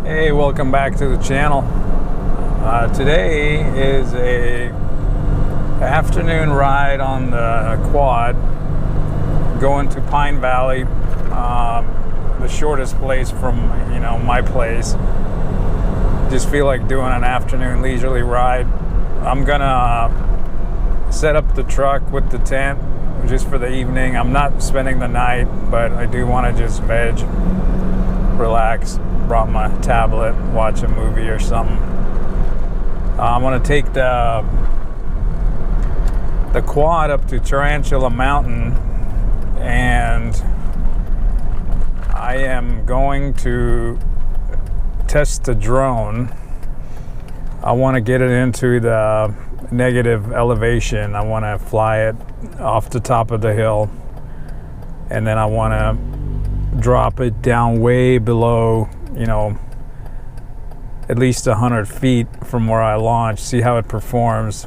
Hey, welcome back to the channel. Today is a afternoon ride on the quad going to Pine Valley, the shortest place from my place. Just feel like doing an afternoon leisurely ride. I'm gonna set up the truck with the tent just for the evening. I'm not spending the night, but I do want to just veg, relax. Brought my tablet, watch a movie or something. I'm gonna take the quad up to Tarantula Mountain, and I am going to test the drone. I want to get it into the negative elevation. I want to fly it off the top of the hill, and then I want to drop it down way below, at least 100 feet from where I launched, see how it performs.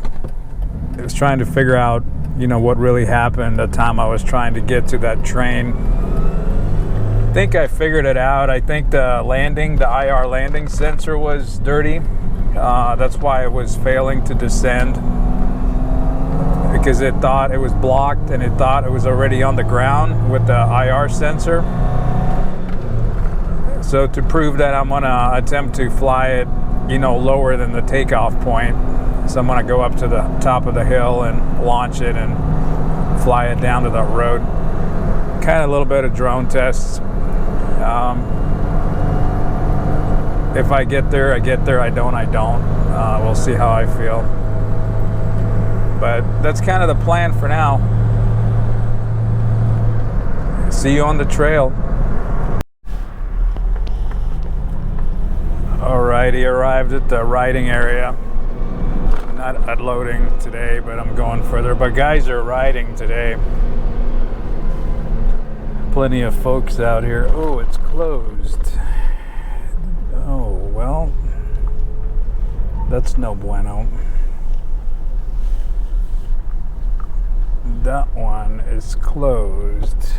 I was trying to figure out, what really happened the time I was trying to get to that train. I think I figured it out. I think the IR landing sensor was dirty. That's why it was failing to descend, because it thought it was blocked and it thought it was already on the ground with the IR sensor. So to prove that, I'm gonna attempt to fly it, lower than the takeoff point. So I'm gonna go up to the top of the hill and launch it and fly it down to the road. Kind of a little bit of drone tests. If I get there, I get there. I don't. We'll see how I feel. But that's kind of the plan for now. See you on the trail. Alrighty, arrived at the riding area. Not unloading today, but I'm going further. But guys are riding today. Plenty of folks out here. Oh, it's closed. Oh, well, that's no bueno. That one is closed.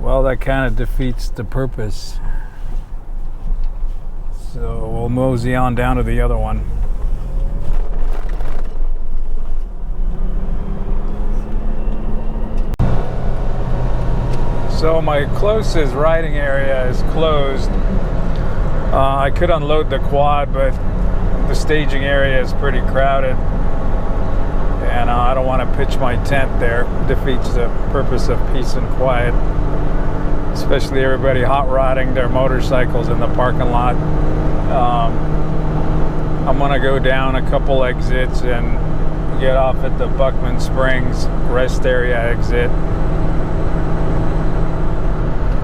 Well, that kind of defeats the purpose. So we'll mosey on down to the other one. So my closest riding area is closed. I could unload the quad, but the staging area is pretty crowded, and I don't want to pitch my tent there. Defeats the purpose of peace and quiet, especially everybody hot rodding their motorcycles in the parking lot. I'm gonna go down a couple exits and get off at the Buckman Springs rest area exit,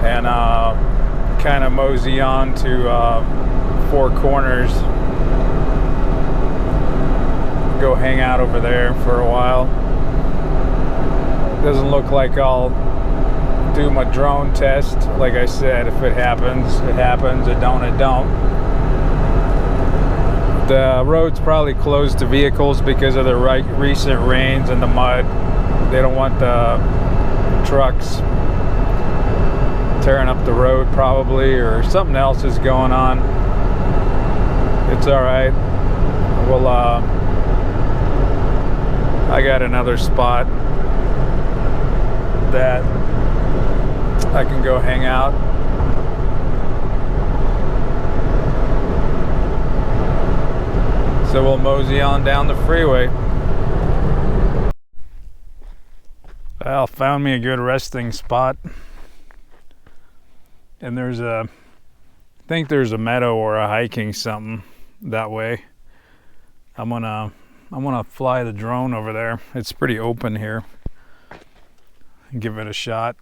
and kind of mosey on to Four Corners. Go hang out over there for a while. Doesn't look like I'll do my drone test. Like I said, if it happens, it happens. It don't, it don't. The road's probably closed to vehicles because of the recent rains and the mud. They don't want the trucks tearing up the road probably, or something else is going on. It's all right. Well, I got another spot that I can go hang out. So we'll mosey on down the freeway. Well, found me a good resting spot. And I think there's a meadow or a hiking something that way. I'm gonna fly the drone over there. It's pretty open here. Give it a shot.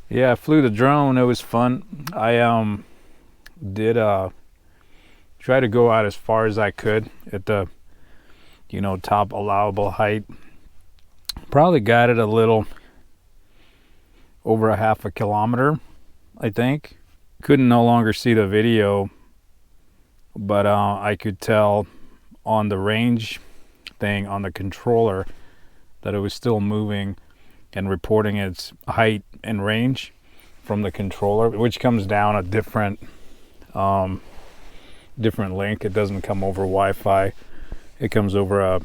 Yeah, I flew the drone. It was fun. I did try to go out as far as I could at the top allowable height. Probably got it a little over a half a kilometer, I think. Couldn't no longer see the video, but I could tell on the range thing on the controller that it was still moving and reporting its height and range from the controller, which comes down a different link. It doesn't come over Wi-Fi. It comes over a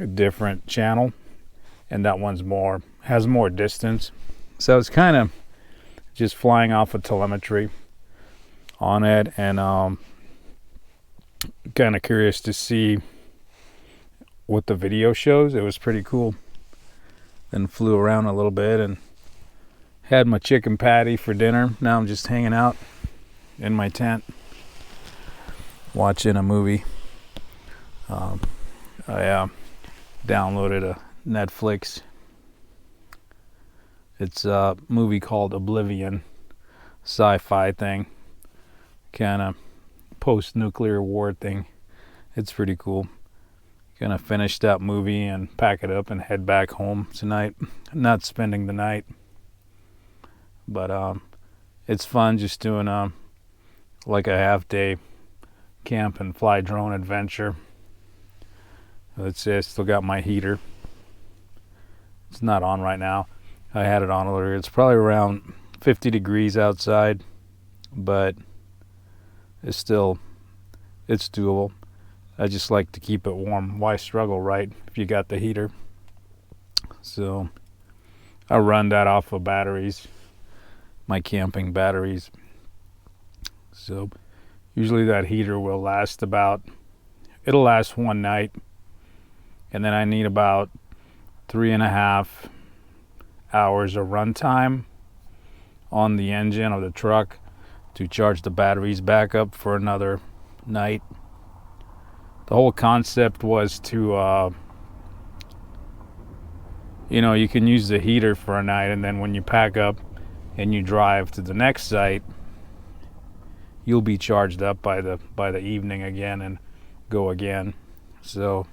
different channel, and that one's has more distance. So it's kind of just flying off of telemetry on it, and kind of curious to see what the video shows. It was pretty cool. Then flew around a little bit and had my chicken patty for dinner. Now I'm just hanging out in my tent watching a movie. I downloaded a Netflix. It's a movie called Oblivion, sci-fi thing, kind of post-nuclear war thing. It's pretty cool. Gonna finish that movie and pack it up and head back home tonight. Not spending the night, but it's fun just doing like a half-day camp and fly drone adventure. Let's say I still got my heater. It's not on right now. I had it on earlier. It's probably around 50 degrees outside, but it's doable. I just like to keep it warm. Why struggle, right, if you got the heater? So I run that off of batteries, my camping batteries. So usually that heater will last it'll last one night, and then I need about 3.5 hours of runtime on the engine of the truck to charge the batteries back up for another night. The whole concept was to you can use the heater for a night, and then when you pack up and you drive to the next site, you'll be charged up by the evening again and go again. So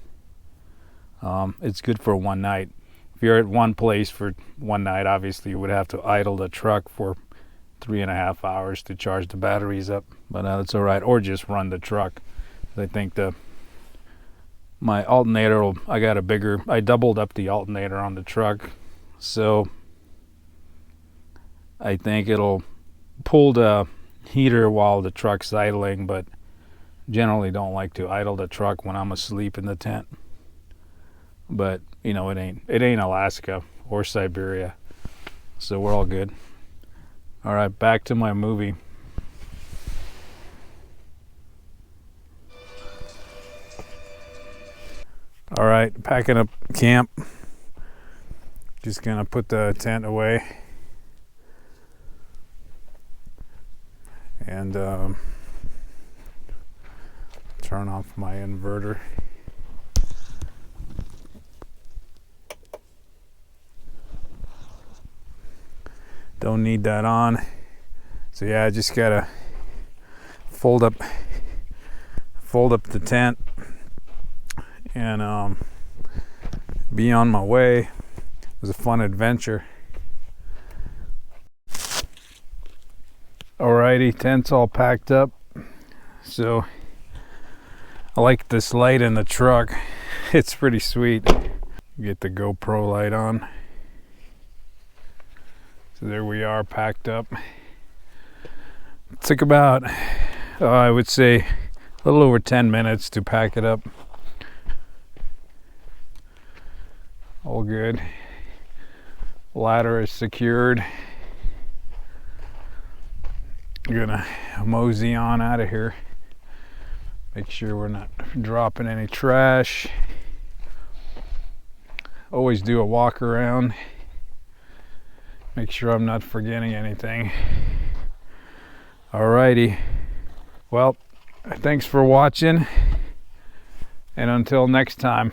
it's good for one night. If you're at one place for one night, obviously you would have to idle the truck for 3.5 hours to charge the batteries up, but that's all right. Or just run the truck. I think my alternator I doubled up the alternator on the truck, so I think it'll pull the heater while the truck's idling, but generally don't like to idle the truck when I'm asleep in the tent. But it ain't Alaska or Siberia, so we're all good. All right, back to my movie. All right, packing up camp. Just gonna put the tent away and turn off my inverter. Don't need that on. So yeah, I just gotta fold up the tent and be on my way. It was a fun adventure. Alrighty, tent's all packed up. So I like this light in the truck. It's pretty sweet. Get the GoPro light on. So there we are, packed up. It took about, I would say, a little over 10 minutes to pack it up. All good. Ladder is secured. I'm gonna mosey on out of here. Make sure we're not dropping any trash. Always do a walk around. Make sure I'm not forgetting anything. Alrighty. Well, thanks for watching. And until next time.